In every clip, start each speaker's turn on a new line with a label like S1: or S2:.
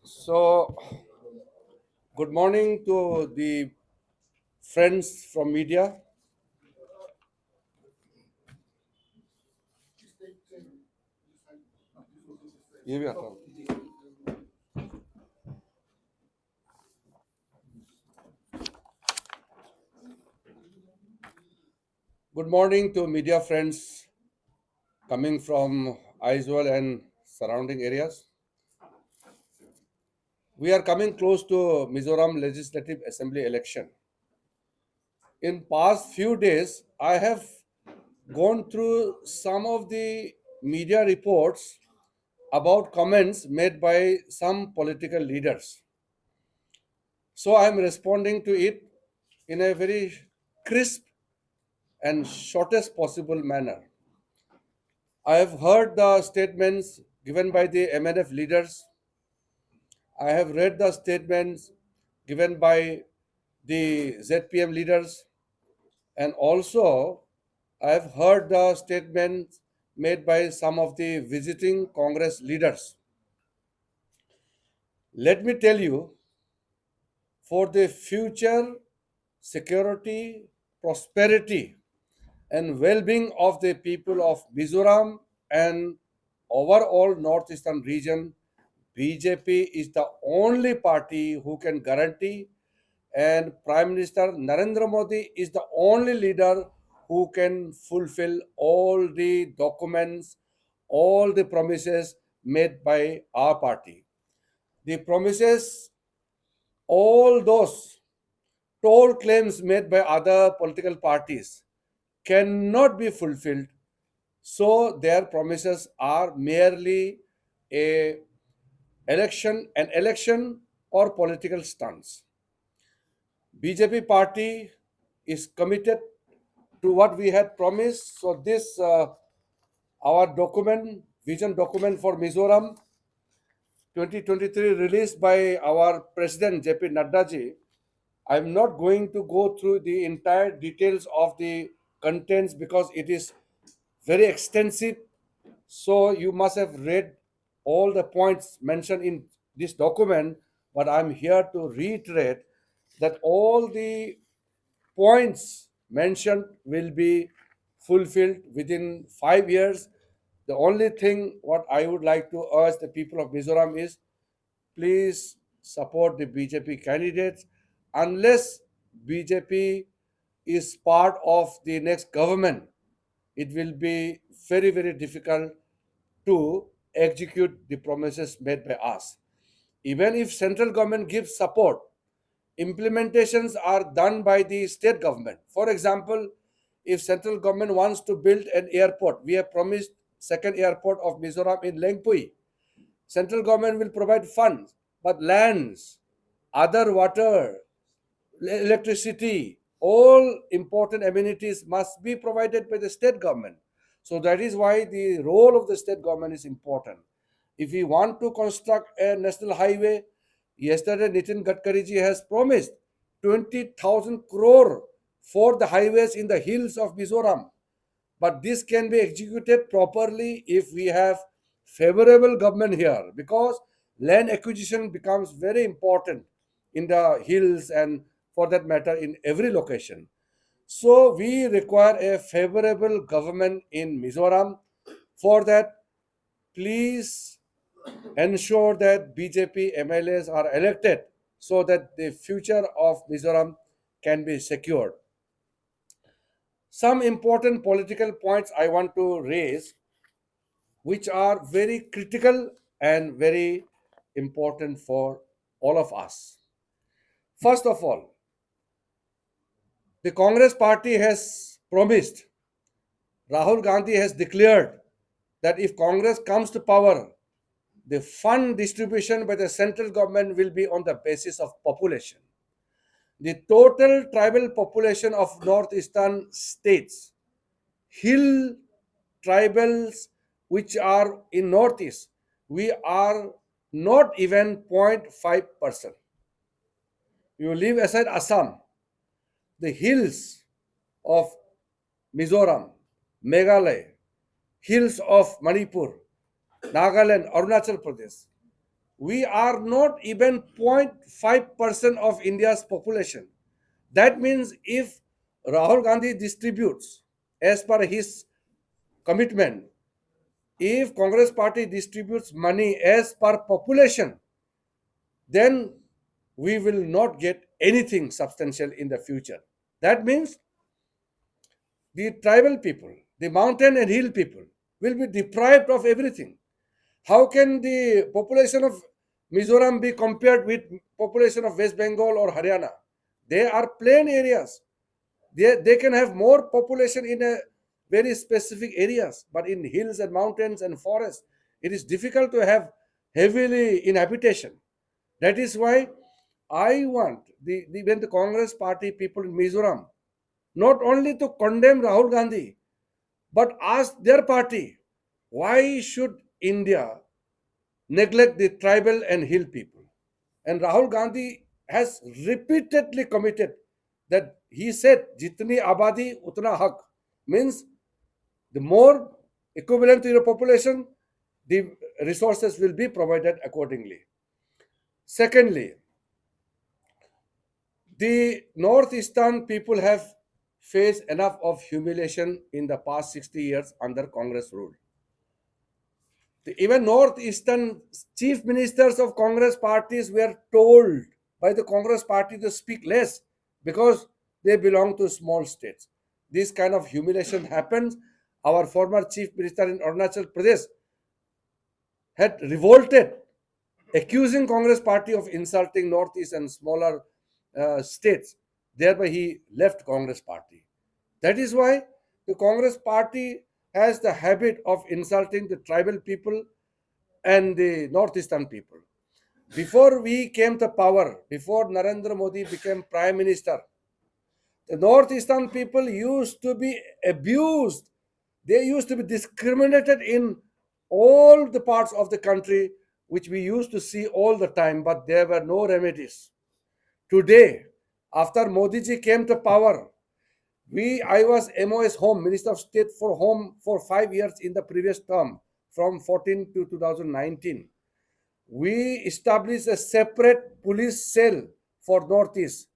S1: So, good morning to the friends from media. ये भी आता हूँ. Good morning to media friends coming from Aizawl and surrounding areas. We are coming close to Mizoram Legislative Assembly election. In past few days, I have gone through some of the media reports about comments made by some political leaders. So I am responding to it in a very crisp and shortest possible manner. I have heard the statements given by the MNF leaders. I have read the statements given by the ZPM leaders, and also I have heard the statements made by some of the visiting Congress leaders. Let me tell you, for the future security, prosperity, and well-being of the people of Mizoram and overall northeastern region, BJP is the only party who can guarantee, and Prime Minister Narendra Modi is the only leader who can fulfill all the documents, all the promises made by our party. The promises, all those toll claims made by other political parties cannot be fulfilled, so their promises are merely a an election or political stunts. BJP party is committed to what we had promised. So this our document, vision document for Mizoram 2023, released by our President JP Nadda ji. I'm not going to go through the entire details of the contents because it is very extensive. So you must have read all the points mentioned in this document, but I'm here to reiterate that all the points mentioned will be fulfilled within 5 years. The only thing what I would like to urge the people of Mizoram is, please support the BJP candidates. Unless BJP is part of the next government, it will be very, very difficult to execute the promises made by us. Even if central government gives support, implementations are done by the state government. For example, if central government wants to build an airport, we have promised second airport of Mizoram in Lengpui. Central government will provide funds, but lands, other water, electricity, all important amenities must be provided by the state government. So that is why the role of the state government is important. If we want to construct a national highway, yesterday Nitin Gadkari ji has promised 20,000 crore for the highways in the hills of Mizoram. But this can be executed properly if we have favorable government here, because land acquisition becomes very important in the hills and for that matter in every location. So we require a favorable government in Mizoram. For that, please ensure that BJP MLAs are elected so that the future of Mizoram can be secured. Some important political points I want to raise, which are very critical and very important for all of us. First of all, the Congress party has promised, Rahul Gandhi has declared that if Congress comes to power, the fund distribution by the central government will be on the basis of population. The total tribal population of northeastern states, hill tribals which are in northeast, we are not even 0.5%. You leave aside Assam, the hills of Mizoram, Meghalaya, hills of Manipur, Nagaland, Arunachal Pradesh, We are not even 0.5% of India's population. That means if Rahul Gandhi distributes as per his commitment, if Congress party distributes money as per population, then we will not get anything substantial in the future. That means the tribal people, the mountain and hill people will be deprived of everything. How can the population of Mizoram be compared with population of West Bengal or Haryana? They are plain areas. They can have more population in a very specific areas, but in hills and mountains and forests, it is difficult to have heavily inhabitation. That is why I want when the Congress party people in Mizoram not only to condemn Rahul Gandhi, but ask their party, why should India neglect the tribal and hill people? And Rahul Gandhi has repeatedly committed that he said, Jitni abadi utna hak, means the more equivalent to your population, the resources will be provided accordingly. Secondly, the northeastern people have faced enough of humiliation in the past 60 years under Congress rule. Even northeastern chief ministers of Congress parties were told by the Congress party to speak less because they belong to small states. This kind of humiliation happens. Our former chief minister in Arunachal Pradesh had revolted, accusing Congress party of insulting northeast and smaller states. Thereby, he left Congress party. That is why the Congress party has the habit of insulting the tribal people and the northeastern people. Before we came to power, before Narendra Modi became prime minister, the northeastern people used to be abused. They used to be discriminated in all the parts of the country, which we used to see all the time, but there were no remedies. Today, after Modi ji came to power, I was MOS Home, Minister of State for Home for 5 years in the previous term, from 14 to 2019. We established a separate police cell for Northeast.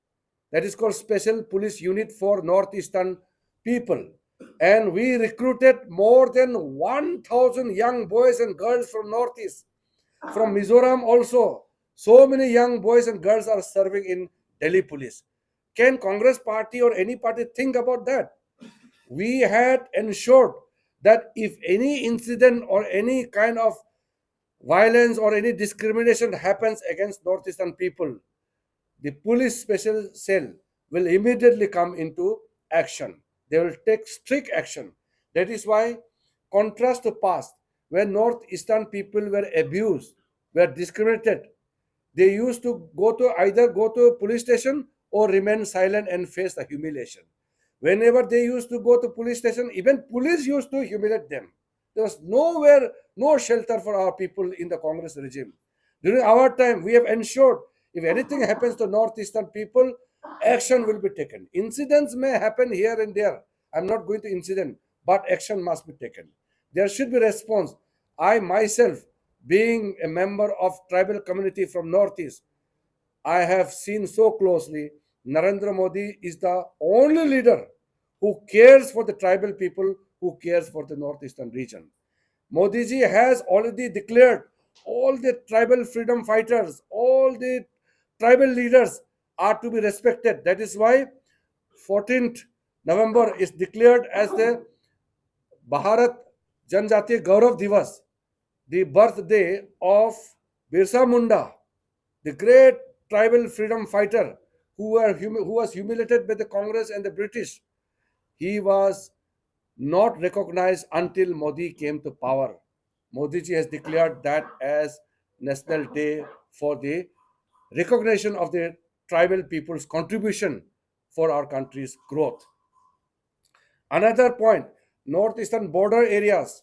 S1: That is called Special Police Unit for Northeastern people. And we recruited more than 1,000 young boys and girls from Northeast. From Mizoram also, so many young boys and girls are serving in Delhi police. Can Congress party or any party think about that? We had ensured that if any incident or any kind of violence or any discrimination happens against northeastern people, the police special cell will immediately come into action. They will take strict action. That is why, contrast to past, when northeastern people were abused, were discriminated, they used to either go to police station or remain silent and face the humiliation. Whenever they used to go to police station, even police used to humiliate them. There was nowhere, no shelter for our people in the Congress regime. During our time, we have ensured if anything happens to northeastern people, action will be taken. Incidents may happen here and there. I'm not going to incident, but action must be taken. There should be response. I myself, being a member of tribal community from Northeast, I have seen so closely Narendra Modi is the only leader who cares for the tribal people, who cares for the northeastern region. Modi ji has already declared all the tribal freedom fighters, all the tribal leaders are to be respected. That is why 14th November is declared as the Bharat Janjati Gaurav Divas, the birthday of Birsa Munda, the great tribal freedom fighter who was humiliated by the Congress and the British. He was not recognized until Modi came to power. Modi ji has declared that as National Day for the recognition of the tribal people's contribution for our country's growth. Another point, northeastern border areas,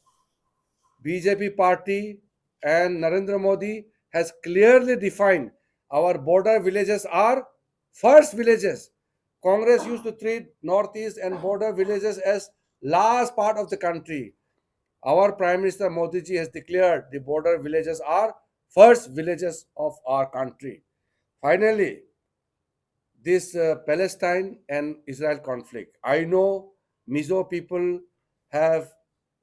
S1: BJP party and Narendra Modi has clearly defined our border villages are first villages. Congress used to treat northeast and border villages as last part of the country. Our Prime Minister Modi ji has declared the border villages are first villages of our country. Finally, this Palestine and Israel conflict. I know Mizo people have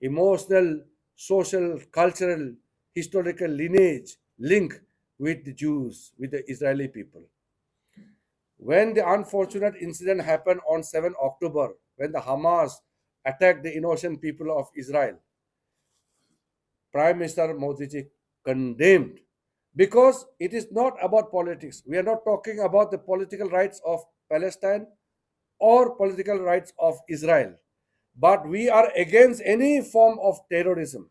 S1: emotional, social, cultural, historical lineage link with the Jews, with the Israeli people. When the unfortunate incident happened on 7 October, when the Hamas attacked the innocent people of Israel, Prime Minister Modi ji condemned, because it is not about politics. We are not talking about the political rights of Palestine or political rights of Israel, but we are against any form of terrorism.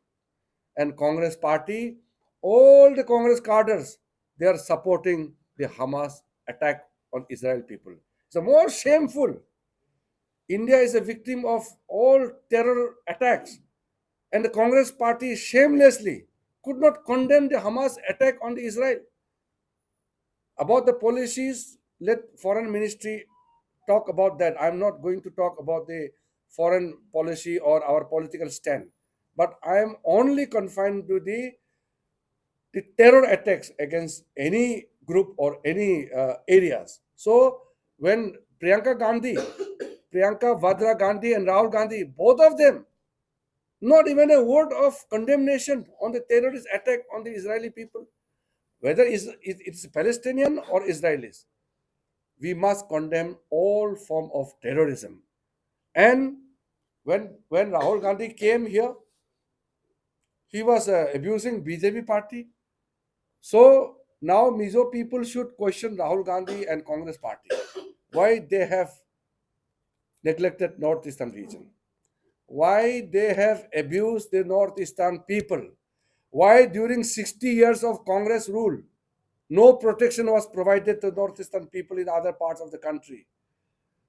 S1: And Congress party, all the Congress cadres, they are supporting the Hamas attack on Israel people. It's more shameful. India is a victim of all terror attacks, and the Congress party shamelessly could not condemn the Hamas attack on the Israel. About the policies, let foreign ministry talk about that. I'm not going to talk about the foreign policy or our political stand, but I am only confined to the terror attacks against any group or any areas. So when Priyanka Vadra Gandhi and Rahul Gandhi, both of them, not even a word of condemnation on the terrorist attack on the Israeli people, whether it's Palestinian or Israelis. We must condemn all form of terrorism. And when Rahul Gandhi came here, he was abusing BJP party. So now Mizo people should question Rahul Gandhi and Congress party, why they have neglected northeastern region, why they have abused the northeastern people, why during 60 years of Congress rule no protection was provided to northeastern people in other parts of the country,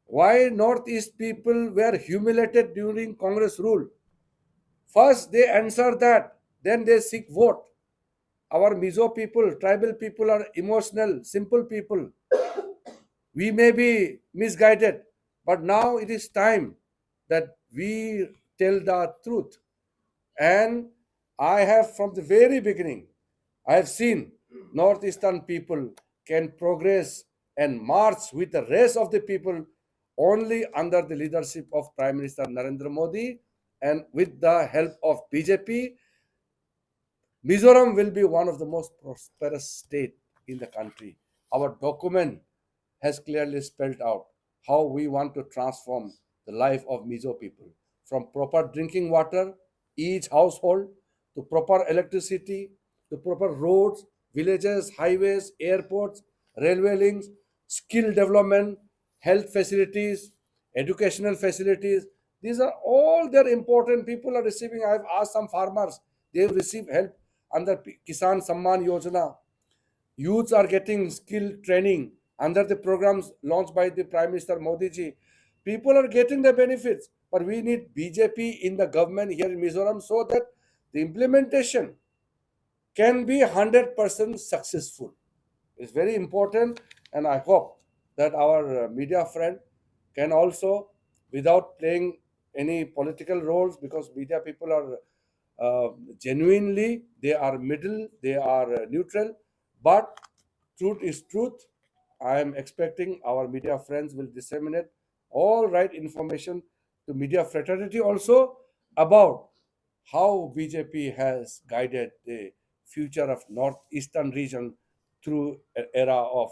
S1: why northeast people were humiliated during Congress rule. First they answer that, then they seek vote. Our Mizo people, tribal people are emotional, simple people. We may be misguided, but now it is time that we tell the truth. And I have, from the very beginning, I have seen northeastern people can progress and march with the rest of the people only under the leadership of Prime Minister Narendra Modi, and with the help of BJP. Mizoram will be one of the most prosperous state in the country. Our document has clearly spelled out how we want to transform the life of Mizo people, from proper drinking water, each household, to proper electricity, to proper roads, villages, highways, airports, railway links, skill development, health facilities, educational facilities. These are all their important. People are receiving. I've asked some farmers, they've received help under Kisan Samman Yojana. Youths are getting skill training under the programs launched by the Prime Minister Modi ji. People are getting the benefits, but we need BJP in the government here in Mizoram so that the implementation can be 100% successful. It's very important, and I hope that our media friend can also, without playing any political roles, because media people are genuinely, they are middle, they are neutral, but truth is truth. I am expecting our media friends will disseminate all right information to media fraternity also about how BJP has guided the future of northeastern region through an era of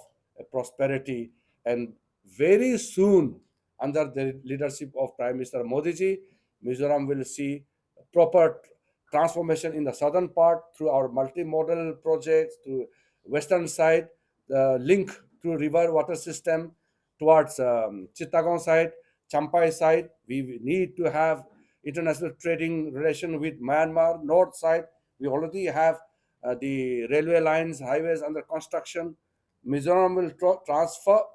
S1: prosperity. And very soon, under the leadership of Prime Minister Modi ji, Mizoram will see proper transformation in the southern part through our multimodal projects, to western side, the link through river water system towards Chittagong side, Champai side. We need to have international trading relation with Myanmar. North side, we already have the railway lines, highways under construction. Mizoram will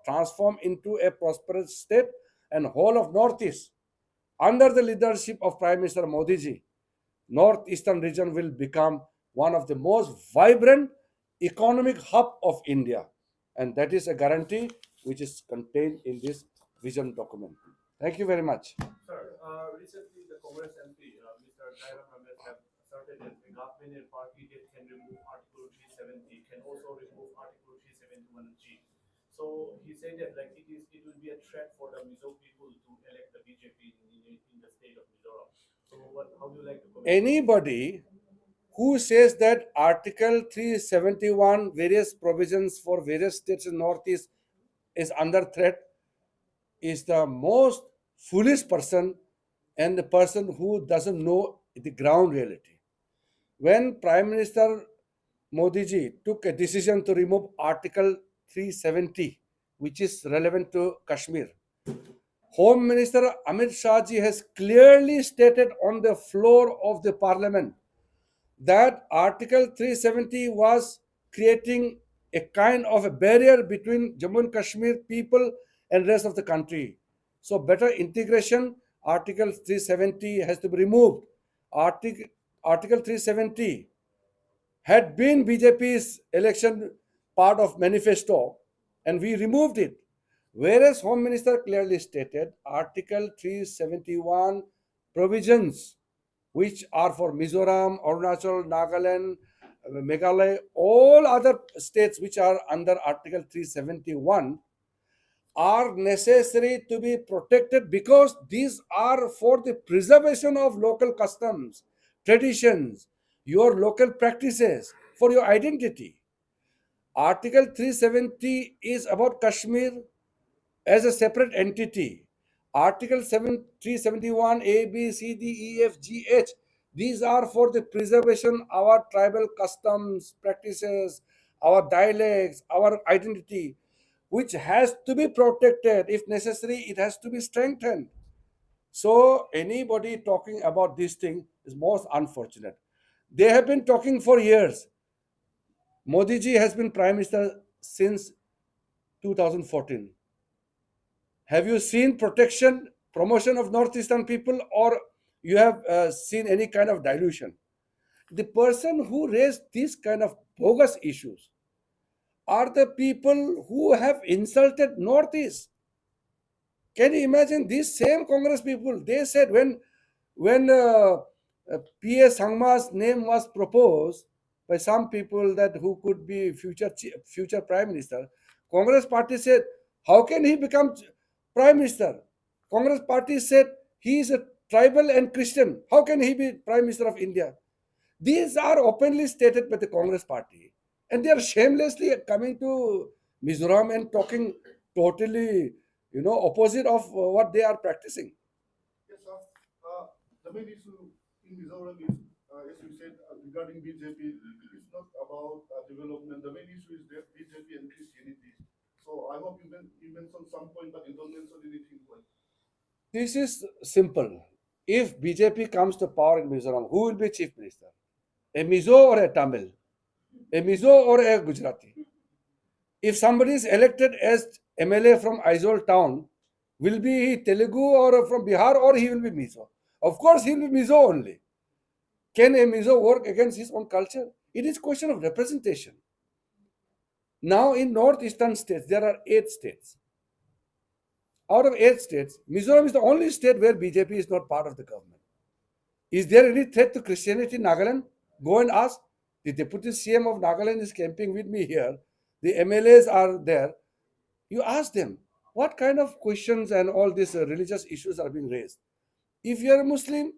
S1: transform into a prosperous state, and whole of Northeast, under the leadership of Prime Minister Modi ji, Northeastern region will become one of the most vibrant economic hub of India. And that is a guarantee which is contained in this vision document. Thank you very much.
S2: Sir, recently the Congress MP, Mr. Jairam Ramesh, have asserted that the government and party that can remove Article 370 say that like it will be a threat for the Mizo people to elect the BJP in the state of Mizoram. So how do you like to comment?
S1: Anybody who says that Article 371, various provisions for various states in Northeast, is under threat is the most foolish person and the person who doesn't know the ground reality. When Prime Minister Modi ji took a decision to remove Article 370, which is relevant to Kashmir, Home Minister Amit Shah ji has clearly stated on the floor of the parliament that Article 370 was creating a kind of a barrier between Jammu and Kashmir people and rest of the country. So better integration, Article 370 has to be removed. Article, Article 370 had been BJP's election part of manifesto and we removed it. Whereas Home Minister clearly stated Article 371 provisions which are for Mizoram, Arunachal, Nagaland, Meghalaya, all other states which are under Article 371 are necessary to be protected because these are for the preservation of local customs, traditions, your local practices, for your identity. Article 370 is about Kashmir as a separate entity. Article 371 A, B, C, D, E, F, G, H. These are for the preservation of our tribal customs, practices, our dialects, our identity, which has to be protected. If necessary, it has to be strengthened. So anybody talking about this thing is most unfortunate. They have been talking for years. Modi ji has been Prime Minister since 2014. Have you seen protection, promotion of Northeastern people, or you have seen any kind of dilution? The person who raised these kind of bogus issues are the people who have insulted Northeast. Can you imagine these same Congress people? They said when P.S. Sangma's name was proposed by some people that who could be future prime minister, Congress party said, how can he become prime minister? Congress party said he is a tribal and Christian. How can he be prime minister of India? These are openly stated by the Congress party, and they are shamelessly coming to Mizoram and talking totally, opposite of what they are practicing.
S3: Yes, sir. The main issue in Mizoram is, as you said, regarding BJP, it's not about development. The main issue is that BJP and Christianity. So I hope you mentioned some point, but you don't mention anything point.
S1: This is simple. If BJP comes to power in Mizoram, who will be chief minister? A Mizo or a Tamil? A Mizo or a Gujarati? If somebody is elected as MLA from Aizawl town, will be he Telugu or from Bihar, or he will be Mizo? Of course, he will be Mizo only. Can a Mizo work against his own culture? It is question of representation. Now in northeastern states, there are 8 states. Out of 8 states, Mizoram is the only state where BJP is not part of the government. Is there any threat to Christianity in Nagaland? Go and ask. The deputy CM of Nagaland is camping with me here. The MLAs are there. You ask them, what kind of questions and all these religious issues are being raised? If you are a Muslim,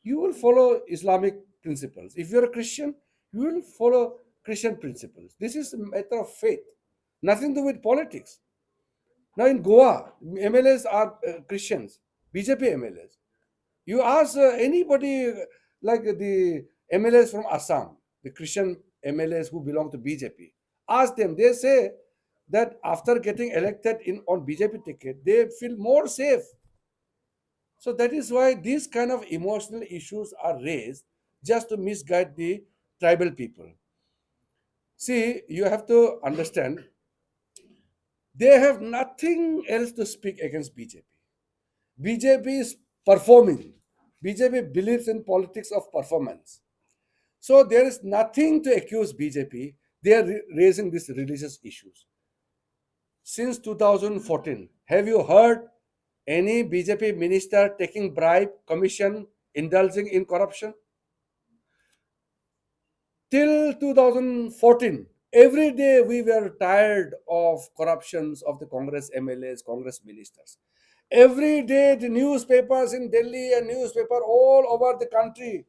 S1: you will follow Islamic principles. If you are a Christian, you will follow Christian principles. This is a matter of faith, nothing to do with politics. Now in Goa, MLAs are Christians, BJP MLAs. You ask anybody like the MLAs from Assam, the Christian MLAs who belong to BJP, ask them. They say that after getting elected on BJP ticket, they feel more safe. So that is why these kind of emotional issues are raised just to misguide the tribal people. See, you have to understand, they have nothing else to speak against BJP. BJP is performing. BJP believes in politics of performance. So there is nothing to accuse BJP. They are raising these religious issues. Since 2014, have you heard any BJP minister taking bribe, commission, indulging in corruption? Till 2014, Every day we were tired of corruptions of the Congress MLAs, Congress ministers. Every day the newspapers in Delhi and newspaper all over the country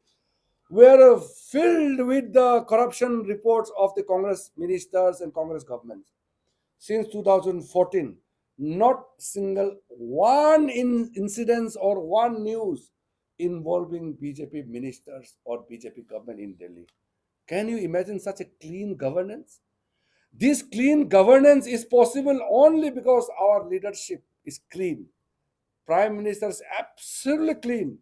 S1: were filled with the corruption reports of the Congress ministers and Congress governments. Since 2014, not single one incidents or one news involving BJP ministers or BJP government in Delhi. Can you imagine such a clean governance? This clean governance is possible only because our leadership is clean. Prime Minister is absolutely clean.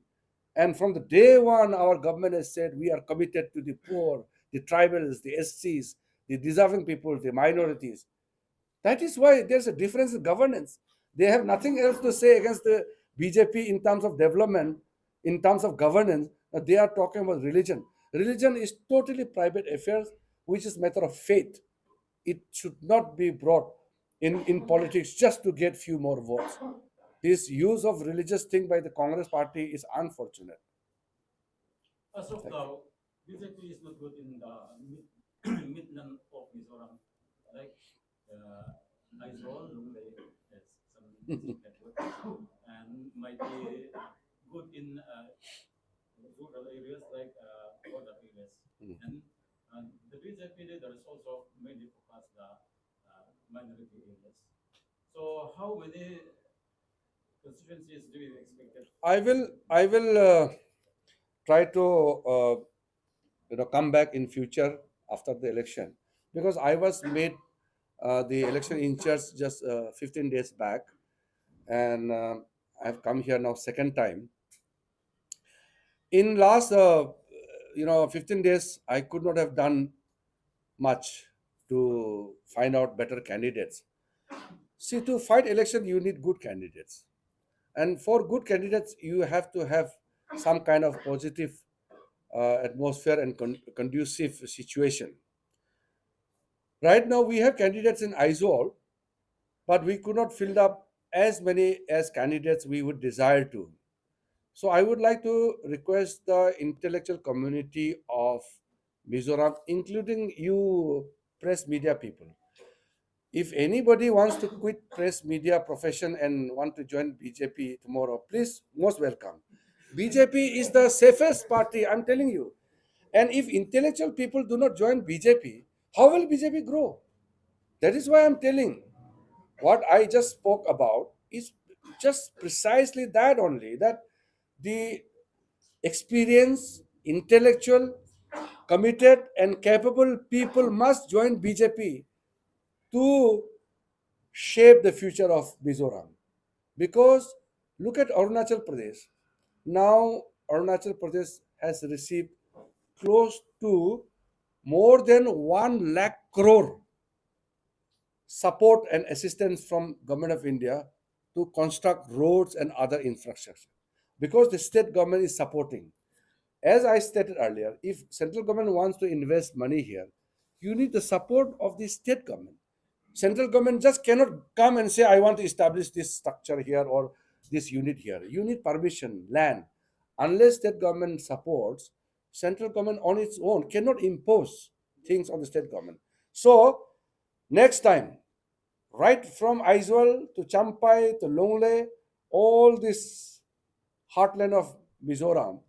S1: And from the day one, our government has said we are committed to the poor, the tribals, the SCs, the deserving people, the minorities. That is why there's a difference in governance. They have nothing else to say against the BJP in terms of development, in terms of governance. They are talking about religion. Religion is totally private affairs, which is matter of faith. It should not be brought in politics just to get few more votes. This use of religious thing by the Congress party is unfortunate.
S4: As of now, BJP is not good in the Midland of Mizoram, like Aizawl, yes, some network, and might be good in rural areas like border areas. And the BJP leaders also mainly focus the minority areas. So how many constituencies do you expect that?
S1: I will try to come back in future after the election, because I was made the election in charge just 15 days back, and I've come here now second time. In last 15 days, I could not have done much to find out better candidates. See, to fight election, you need good candidates, and for good candidates, you have to have some kind of positive atmosphere and conducive situation. Right now, we have candidates in Aizawl, but we could not fill up as many as candidates we would desire to. So I would like to request the intellectual community of Mizoram, including you press media people. If anybody wants to quit press media profession and want to join BJP tomorrow, please, most welcome. BJP is the safest party, I'm telling you. And if intellectual people do not join BJP, how will BJP grow? That is why I'm telling. What I just spoke about is just precisely that only, that the experienced, intellectual, committed, and capable people must join BJP to shape the future of Mizoram. Because look at Arunachal Pradesh. Now, Arunachal Pradesh has received close to more than 1 lakh crore support and assistance from Government of India to construct roads and other infrastructure, because the state government is supporting. As I stated earlier, if central government wants to invest money here, you need the support of the state government. Central government just cannot come and say, I want to establish this structure here or this unit here. You need permission, land. Unless state government supports, central government on its own cannot impose things on the state government. So next time, right from Aizawl to Champai to Longle, all this heartland of Mizoram,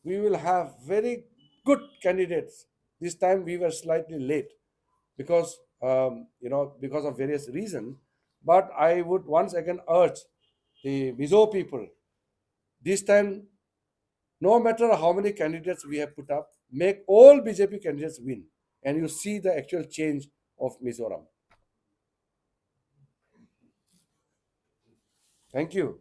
S1: we will have very good candidates. This time we were slightly late because because of various reasons. But I would once again urge the Mizo people, this time, no matter how many candidates we have put up, make all BJP candidates win, and you see the actual change of Mizoram. Thank you.